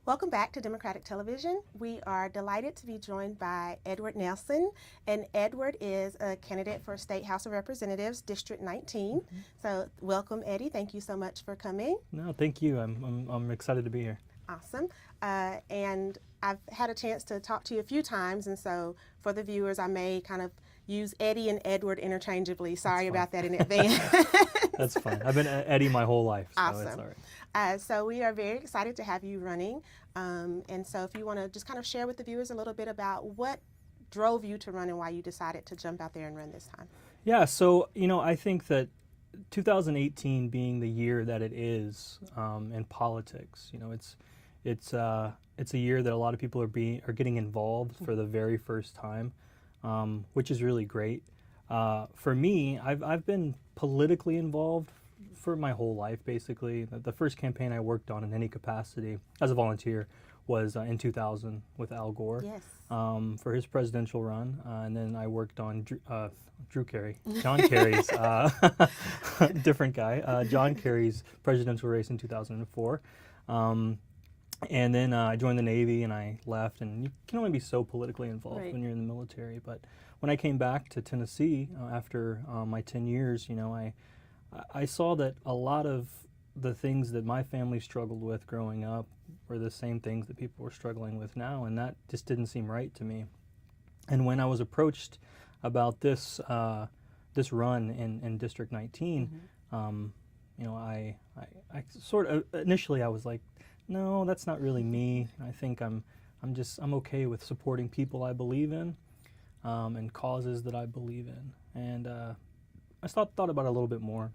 Welcome back to Democratic Television. We are delighted to be joined by Edward Nelson, and Edward is a candidate for State House of Representatives, District 19. So welcome, Eddie. Thank you so much for coming. No, thank you. I'm excited to be here. Awesome. And I've had a chance to talk to you a few times, and so for the viewers, I may kind of use Eddie and Edward interchangeably. Sorry about that in advance. That's fine. I've been Eddie my whole life, so Awesome. it's all right. So we are very excited to have you running. And so if you want to just kind of share with the viewers a little bit about what drove you to run and why you decided to jump out there and run this time. Yeah, so I think that 2018 being the year that it is in politics, it's a year that a lot of people are getting involved for the very first time, which is really great. For me, I've been politically involved for my whole life, basically. The first campaign I worked on in any capacity as a volunteer was in 2000 with Al Gore. Yes. For his presidential run, and then I worked on John Kerry's, different guy, John Kerry's presidential race in 2004. And then I joined the Navy and I left, and you can only be so politically involved Right. when you're in the military. But when I came back to Tennessee after my 10 years, I saw that a lot of the things that my family struggled with growing up were the same things that people were struggling with now, and that just didn't seem right to me. And when I was approached about this run in District 19, I sort of initially I was like, no, that's not really me. I think I'm okay with supporting people I believe in and causes that I believe in. And I thought about it a little bit more.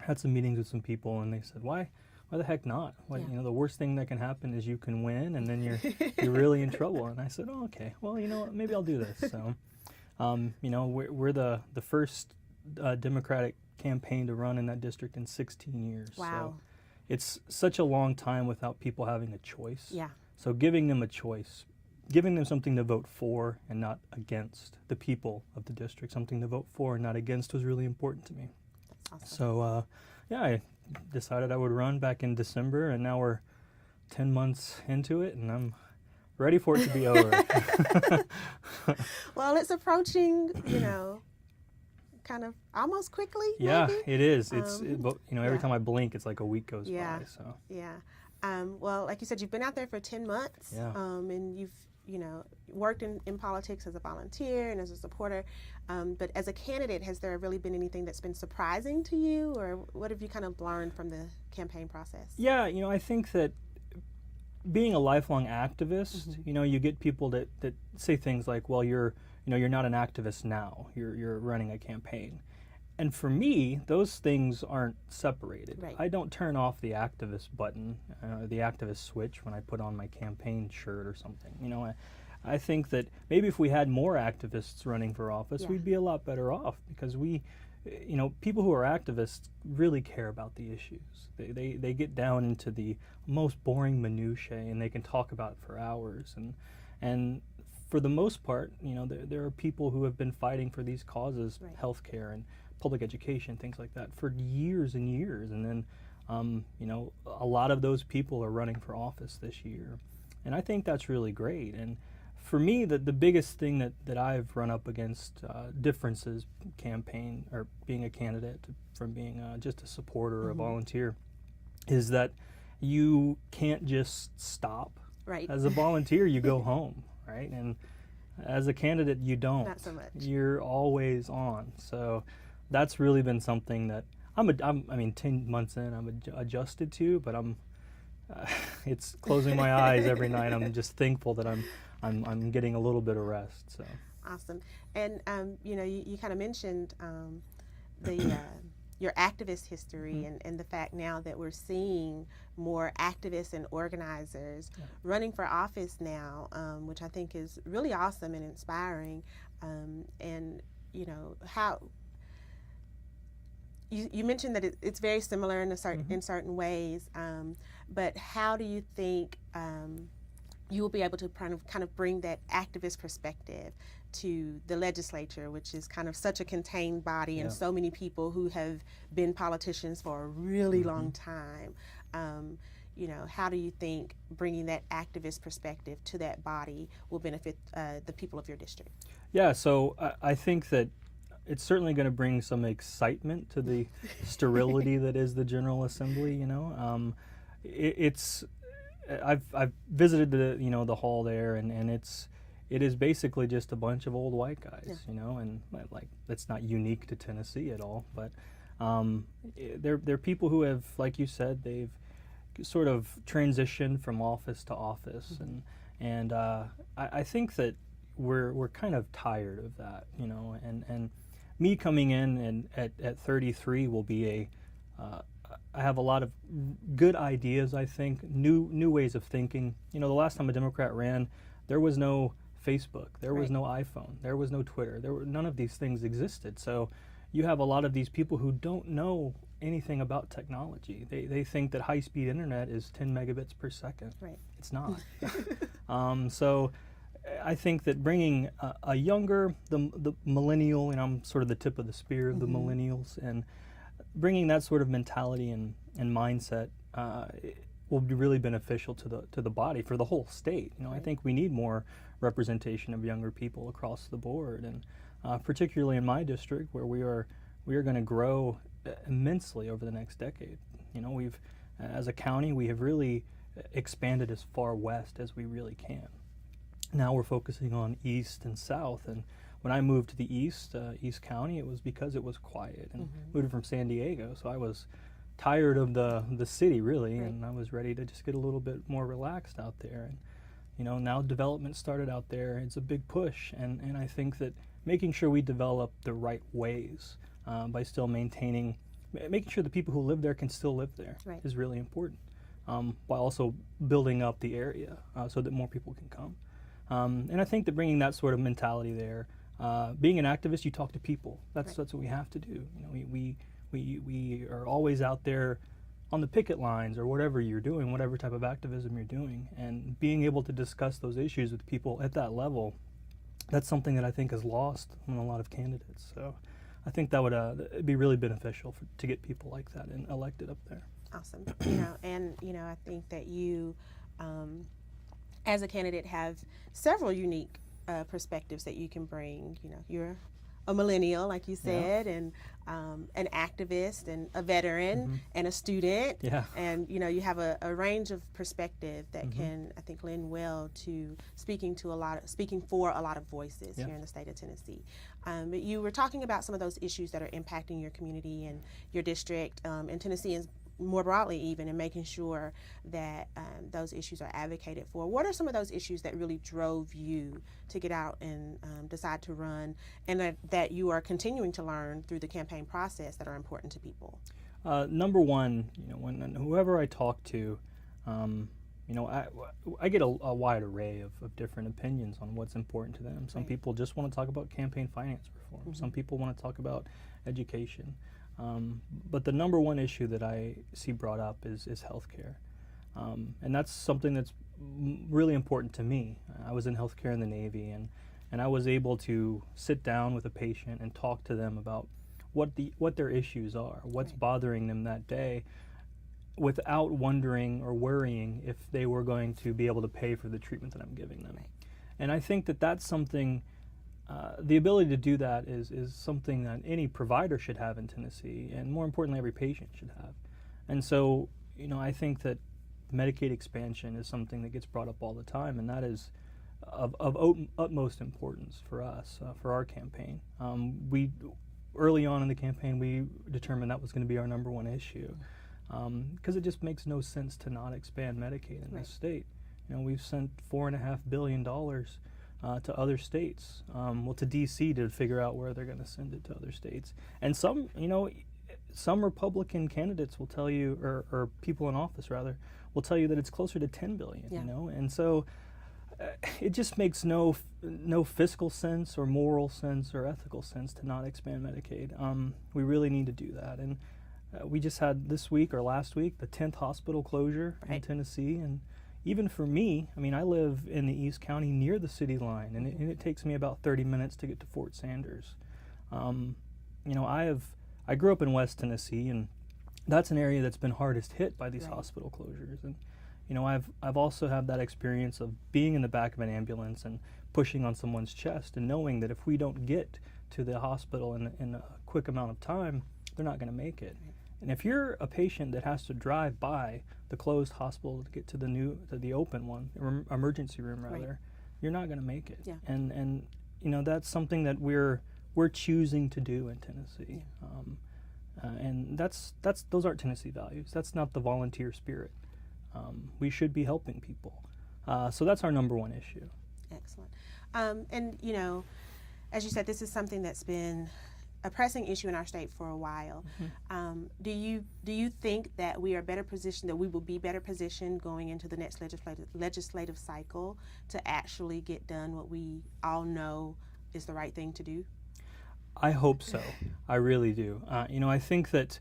Had some meetings with some people, and they said, "Why the heck not? The worst thing that can happen is you can win, and then you're really in trouble." And I said, "Oh, okay. Well, maybe I'll do this." So, we're the first Democratic campaign to run in that district in 16 years. Wow. So it's such a long time without people having a choice. Yeah. So giving them a choice, giving them something to vote for and not against, the people of the district, something to vote for and not against, was really important to me. Awesome. So, I decided I would run back in December, and now we're 10 months into it, and I'm ready for it to be over. Well, it's approaching, kind of almost quickly. Yeah, maybe? it is. Every yeah. time I blink, it's like a week goes Yeah. by. So Yeah. Well, like you said, you've been out there for 10 months. Yeah. And you've, worked in politics as a volunteer and as a supporter. But as a candidate, has there really been anything that's been surprising to you, or what have you kind of learned from the campaign process? Yeah, I think that being a lifelong activist, you get people that say things like, well, you're not an activist now, you're running a campaign. And for me, those things aren't separated. Right. I don't turn off the activist button, the activist switch when I put on my campaign shirt or something. I think that maybe if we had more activists running for office, Yeah. we'd be a lot better off, because people who are activists really care about the issues. They get down into the most boring minutiae, and they can talk about it for hours. And for the most part, there are people who have been fighting for these causes, Right. healthcare and public education, things like that, for years and years. And then, a lot of those people are running for office this year. And I think that's really great. And for me, the biggest thing that I've run up against differences campaign or being a candidate from being just a supporter or a volunteer is that you can't just stop. Right. As a volunteer, you go home, right? And as a candidate, you don't. Not so much. You're always on. So that's really been something that 10 months in, I'm adjusted to, but it's closing my eyes every night. I'm just thankful that I'm getting a little bit of rest. So Awesome. And you kind of mentioned your activist history and the fact now that we're seeing more activists and organizers running for office now, which I think is really awesome and inspiring. And how you mentioned that it's very similar in certain ways, but how do you think you will be able to kind of bring that activist perspective to the legislature, which is kind of such a contained body and so many people who have been politicians for a really long time? how do you think bringing that activist perspective to that body will benefit the people of your district? Yeah, so I think that it's certainly going to bring some excitement to the sterility that is the General Assembly. I've visited the hall there, and it is basically just a bunch of old white guys, and like it's not unique to Tennessee at all, but they're people who have, like you said, they've sort of transitioned from office to office, and I think that we're kind of tired of that, and me coming in and at 33 will be I have a lot of good ideas, I think, new ways of thinking. The last time a Democrat ran, there was no Facebook, there was no iPhone, there was no Twitter, none of these things existed. So you have a lot of these people who don't know anything about technology. They think that high-speed internet is 10 megabits per second. Right. It's not. So I think that bringing a younger, the millennial, and I'm sort of the tip of the spear of the millennials, and bringing that sort of mentality and mindset will be really beneficial to the body for the whole state. I think we need more representation of younger people across the board, and particularly in my district, where we are going to grow immensely over the next decade. We've, as a county, we have really expanded as far west as we really can. Now we're focusing on east and south, and when I moved to the East County, it was because it was quiet, and moved from San Diego, so I was tired of the city, really, and I was ready to just get a little bit more relaxed out there. And now development started out there. It's a big push, and I think that making sure we develop the right ways by still making sure the people who live there can still live there is really important, while also building up the area so that more people can come. And I think that bringing that sort of mentality there, being an activist, you talk to people. That's what we have to do. We are always out there on the picket lines or whatever you're doing, whatever type of activism you're doing, and being able to discuss those issues with people at that level. That's something that I think is lost on a lot of candidates. So I think that would be really beneficial to get people like that elected up there. Awesome. I think that you, as a candidate, have several unique perspectives that you can bring. You're a millennial, like you said, and an activist, and a veteran, and a student. Yeah. And you have a range of perspective that can, I think, lend well to speaking for a lot of voices here in the state of Tennessee. But you were talking about some of those issues that are impacting your community and your district, and Tennesseans more broadly even, and making sure that those issues are advocated for. What are some of those issues that really drove you to get out and decide to run, and that you are continuing to learn through the campaign process that are important to people? Number one, when whoever I talk to, I get a wide array of different opinions on what's important to them. Some people just want to talk about campaign finance reform. Some people want to talk about education. But the number one issue that I see brought up is healthcare. And that's something that's really important to me. I was in healthcare in the Navy, and I was able to sit down with a patient and talk to them about what their issues are, what's bothering them that day, without wondering or worrying if they were going to be able to pay for the treatment that I'm giving them. And I think that that's something, the ability to do that is something that any provider should have in Tennessee, and more importantly, every patient should have. And so, I think that Medicaid expansion is something that gets brought up all the time, and that is of utmost importance for us, for our campaign. Early on in the campaign, we determined that was going to be our number one issue, because it just makes no sense to not expand Medicaid in this state. We've sent $4.5 billion to other states, to D.C. to figure out where they're going to send it to other states. And some Republican candidates will tell you, or people in office rather, will tell you that it's closer to $10 billion. And so it just makes no fiscal sense or moral sense or ethical sense to not expand Medicaid. We really need to do that. And we just had this week or last week the 10th hospital closure in Tennessee, and even for me, I live in the East County near the city line, and it takes me about 30 minutes to get to Fort Sanders. I grew up in West Tennessee, and that's an area that's been hardest hit by these Right. hospital closures. And you know, I've also had that experience of being in the back of an ambulance and pushing on someone's chest and knowing that if we don't get to the hospital in a quick amount of time, they're not going to make it. Right. And if you're a patient that has to drive by the closed hospital to get to the open one, emergency room rather, Right. you're not going to make it. Yeah. And you know, that's something that we're choosing to do in Tennessee. And those aren't Tennessee values. That's not the volunteer spirit. We should be helping people. So that's our number one issue. Excellent. And you know, as you said, this is something that's been a pressing issue in our state for a while. Do you think that we are better positioned, that we will be better positioned going into the next legislative cycle to actually get done what we all know is the right thing to do? I hope so. I really do. You know, I think that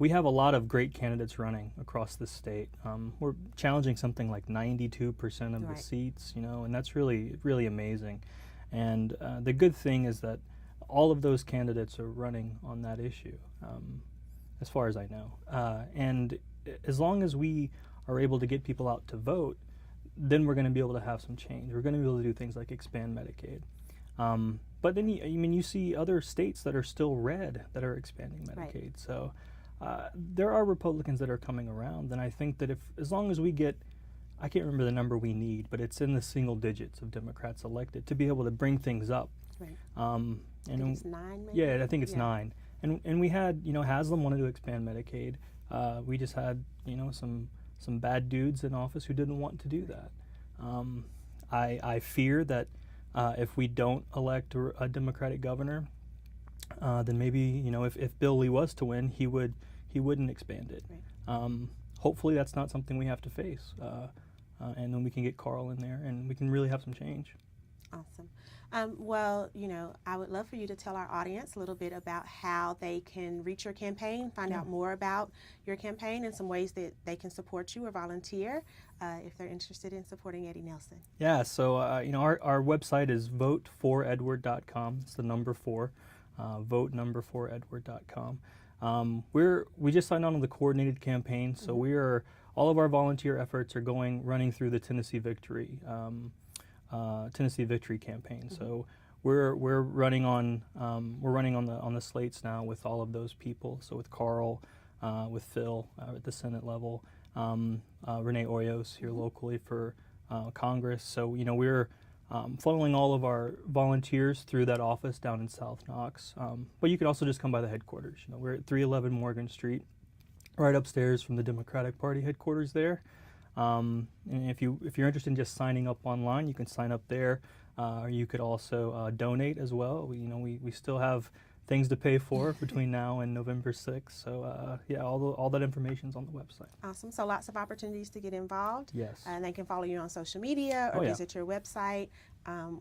we have a lot of great candidates running across the state. We're challenging something like 92% of Right. the seats, you know, and that's really, really amazing. And the good thing is that all of those candidates are running on that issue, as far as I know. And as long as we are able to get people out to vote, then we're going to be able to have some change. We're going to be able to do things like expand Medicaid. But then, you see other states that are still red that are expanding Medicaid. Right. So there are Republicans that are coming around, and I think that as long as we get, I can't remember the number we need, but it's in the single digits of Democrats elected to be able to bring things up. Right. And I think it's 9, maybe? yeah, I think it's 9. And we had, you know, Haslam wanted to expand Medicaid. We just had, you know, some bad dudes in office who didn't want to do that. I fear that if we don't elect a Democratic governor, then maybe, you know, if Bill Lee was to win, he wouldn't expand it. Right. Hopefully that's not something we have to face, and then we can get Carl in there and we can really have some change. Awesome. Well, you know, I would love for you to tell our audience a little bit about how they can reach your campaign, find out more about your campaign and some ways that they can support you or volunteer if they're interested in supporting Eddie Nelson. Yeah, so you know, our website is vote4edward.com. It's the number 4, vote4edward.com. We just signed on to the coordinated campaign, so all of our volunteer efforts are running through the Tennessee Victory campaign. So we're running on the slates now with all of those people. So with Carl, with Phil at the Senate level, Renee Hoyos here locally for Congress. So you know, we're funneling all of our volunteers through that office down in South Knox. But you could also just come by the headquarters. You know, we're at 311 Morgan Street, right upstairs from the Democratic Party headquarters there. And if you're interested in just signing up online, you can sign up there. Or you could also donate as well. We still have things to pay for between now and November 6th. So yeah, all that information's on the website. Awesome. So lots of opportunities to get involved. Yes. And they can follow you on social media or Oh, yeah. visit your website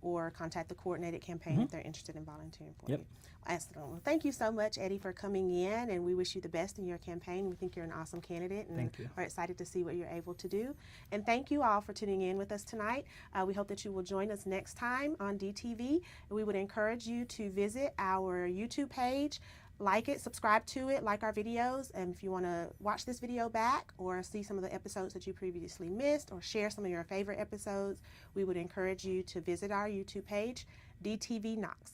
or contact the coordinated campaign if they're interested in volunteering for Yep. you. Excellent. Well, thank you so much, Eddie, for coming in, and we wish you the best in your campaign. We think you're an awesome candidate and Thank you. are excited to see what you're able to do. And thank you all for tuning in with us tonight. We hope that you will join us next time on DTV. We would encourage you to visit our YouTube page, like it, subscribe to it, like our videos, and if you want to watch this video back or see some of the episodes that you previously missed or share some of your favorite episodes, we would encourage you to visit our YouTube page, DTV Knox.